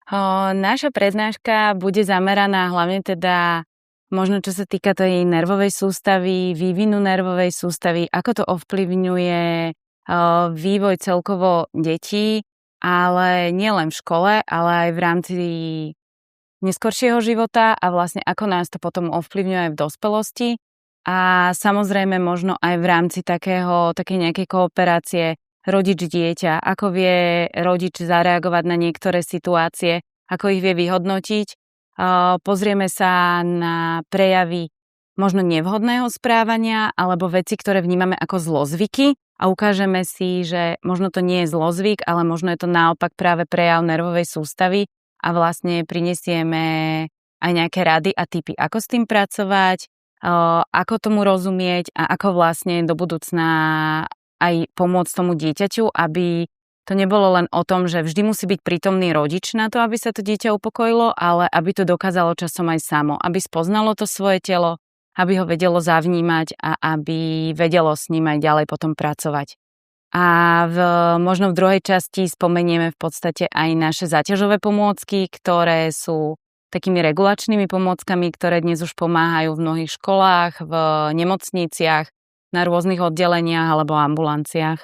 Naša prednáška bude zameraná hlavne teda možno čo sa týka tej nervovej sústavy, vývinu nervovej sústavy, ako to ovplyvňuje vývoj celkovo detí, ale nielen v škole, ale aj v rámci neskoršieho života a vlastne ako nás to potom ovplyvňuje aj v dospelosti. A samozrejme možno aj v rámci takej nejakej kooperácie rodič-dieťa, ako vie rodič zareagovať na niektoré situácie, ako ich vie vyhodnotiť. Pozrieme sa na prejavy možno nevhodného správania alebo veci, ktoré vnímame ako zlozvyky a ukážeme si, že možno to nie je zlozvyk, ale možno je to naopak práve prejav nervovej sústavy a vlastne prinesieme aj nejaké rady a tipy, ako s tým pracovať, ako tomu rozumieť a ako vlastne do budúcna aj pomôcť tomu dieťaťu, aby to nebolo len o tom, že vždy musí byť prítomný rodič na to, aby sa to dieťa upokojilo, ale aby to dokázalo časom aj samo, aby spoznalo to svoje telo, aby ho vedelo zavnímať a aby vedelo s ním aj ďalej potom pracovať. A možno v druhej časti spomenieme v podstate aj naše záťažové pomôcky, ktoré sú takými regulačnými pomôckami, ktoré dnes už pomáhajú v mnohých školách, v nemocniciach, na rôznych oddeleniach alebo ambulanciách.